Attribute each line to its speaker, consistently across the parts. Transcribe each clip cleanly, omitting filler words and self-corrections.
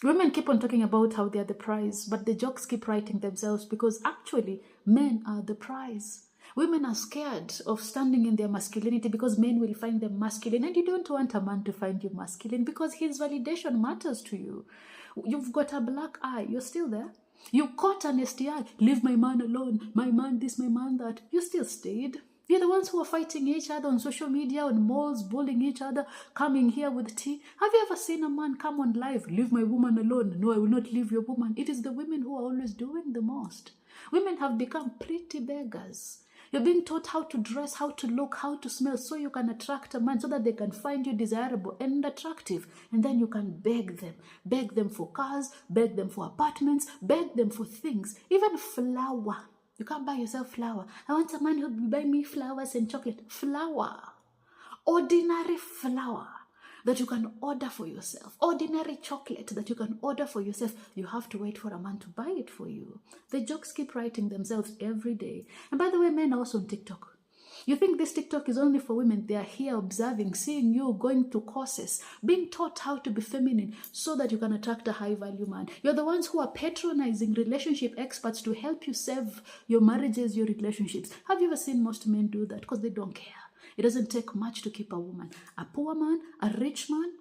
Speaker 1: Women keep on talking about how they are the prize, but the jokes keep writing themselves because actually men are the prize. Women are scared of standing in their masculinity because men will find them masculine, and you don't want a man to find you masculine because his validation matters to you. You've got a black eye, you're still there. You caught an STI, leave my man alone, my man this, my man that. You still stayed. You're the ones who are fighting each other on social media, on malls, bullying each other, coming here with tea. Have you ever seen a man come on live, leave my woman alone? No, I will not leave your woman. It is the women who are always doing the most. Women have become pretty beggars. You're being taught how to dress, how to look, how to smell, so you can attract a man, so that they can find you desirable and attractive. And then you can beg them. Beg them for cars, beg them for apartments, beg them for things, even flour. You can't buy yourself flour. I want a man who will buy me flowers and chocolate. Flour. Ordinary flour that you can order for yourself. Ordinary chocolate that you can order for yourself. You have to wait for a man to buy it for you. The jokes keep writing themselves every day. And by the way, men are also on TikTok. You think this TikTok is only for women? They are here observing, seeing you, going to courses, being taught how to be feminine so that you can attract a high-value man. You're the ones who are patronizing relationship experts to help you save your marriages, your relationships. Have you ever seen most men do that? Because they don't care. It doesn't take much to keep a woman. A poor man, a rich man,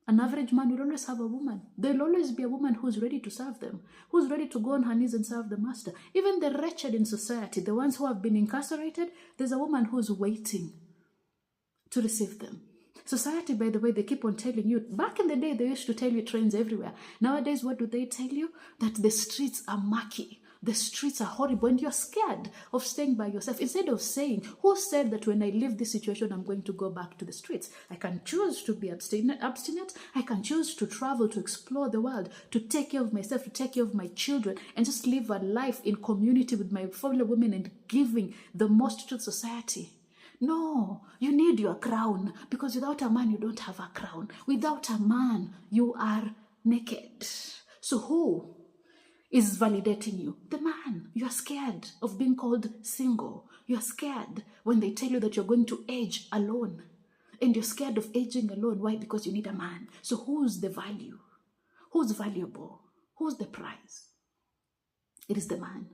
Speaker 1: an average man will always have a woman. There'll always be a woman who's ready to serve them, who's ready to go on her knees and serve the master. Even the wretched in society, the ones who have been incarcerated, there's a woman who's waiting to receive them. Society, by the way, they keep on telling you. Back in the day, they used to tell you trains everywhere. Nowadays, what do they tell you? That the streets are mucky. The streets are horrible and you're scared of staying by yourself. Instead of saying, who said that when I leave this situation, I'm going to go back to the streets? I can choose to be abstinent. I can choose to travel, to explore the world, to take care of myself, to take care of my children, and just live a life in community with my fellow women and giving the most to society. No, you need your crown, because without a man, you don't have a crown. Without a man, you are naked. So who is validating you? The man. You're scared of being called single. You're scared when they tell you that you're going to age alone. And you're scared of aging alone. Why? Because you need a man. So who's the value? Who's valuable? Who's the prize? It is the man.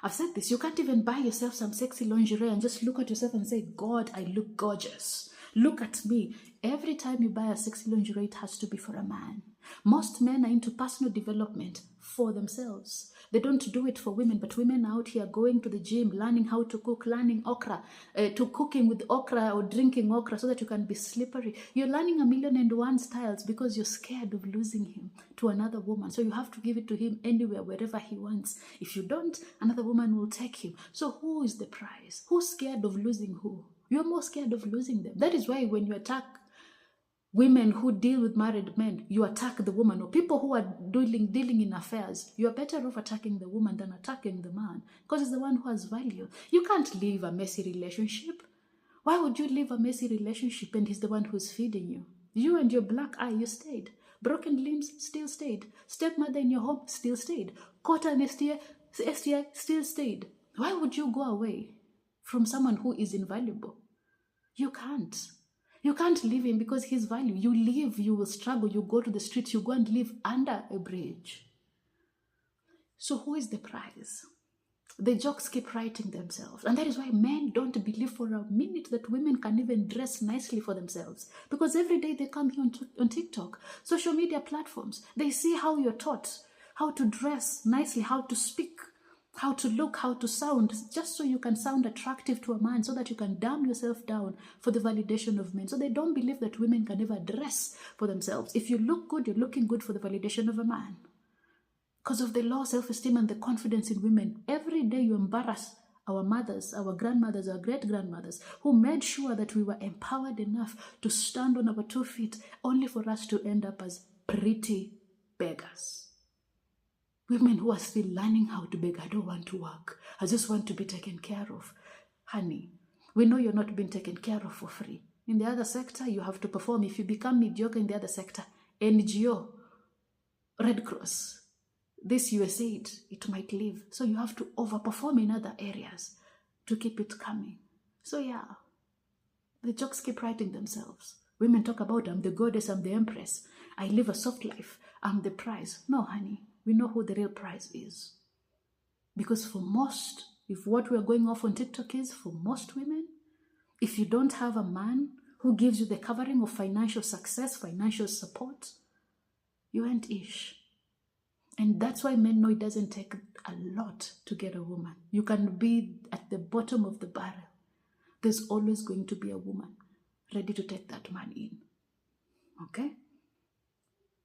Speaker 1: I've said this. You can't even buy yourself some sexy lingerie and just look at yourself and say, God, I look gorgeous. Look at me. Every time you buy a sexy lingerie, it has to be for a man. Most men are into personal development for themselves. They don't do it for women, but women are out here going to the gym, learning how to cook, learning okra, to cooking with okra or drinking okra so that you can be slippery. You're learning 1,001 styles because you're scared of losing him to another woman. So you have to give it to him anywhere, wherever he wants. If you don't, another woman will take him. So who is the prize? Who's scared of losing who? You're more scared of losing them. That is why when you attack women who deal with married men, you attack the woman, or people who are dealing in affairs. You are better off attacking the woman than attacking the man, because it's the one who has value. You can't leave a messy relationship. Why would you leave a messy relationship and he's the one who's feeding you? You and your black eye, you stayed. Broken limbs, still stayed. Stepmother in your home, still stayed. Caught an STI, still stayed. Why would you go away from someone who is invaluable? You can't. You can't leave him because his value. You leave, you will struggle, you go to the streets, you go and live under a bridge. So who is the prize? The jokes keep writing themselves. And that is why men don't believe for a minute that women can even dress nicely for themselves. Because every day they come here on TikTok, social media platforms, they see how you're taught how to dress nicely, how to speak, how to look, how to sound, just so you can sound attractive to a man, so that you can dumb yourself down for the validation of men. So they don't believe that women can ever dress for themselves. If you look good, you're looking good for the validation of a man. Because of the low self-esteem and the confidence in women, every day you embarrass our mothers, our grandmothers, our great-grandmothers, who made sure that we were empowered enough to stand on our 2 feet, only for us to end up as pretty beggars. Women who are still learning how to beg. I don't want to work. I just want to be taken care of. Honey, we know you're not being taken care of for free. In the other sector, you have to perform. If you become mediocre in the other sector, NGO, Red Cross, this USAID, it might leave. So you have to overperform in other areas to keep it coming. So yeah, the jokes keep writing themselves. Women talk about, I'm the goddess, I'm the empress. I live a soft life. I'm the prize. No, honey, we know who the real prize is. Because for most, if what we're going off on TikTok is, for most women, if you don't have a man who gives you the covering of financial success, financial support, you ain't ish. And that's why men know it doesn't take a lot to get a woman. You can be at the bottom of the barrel. There's always going to be a woman ready to take that man in. Okay?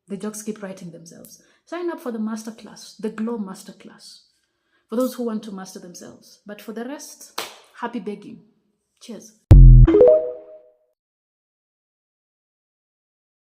Speaker 1: The jokes keep writing themselves. Sign up for the masterclass, the Glow Masterclass, for those who want to master themselves. But for the rest, happy begging. Cheers.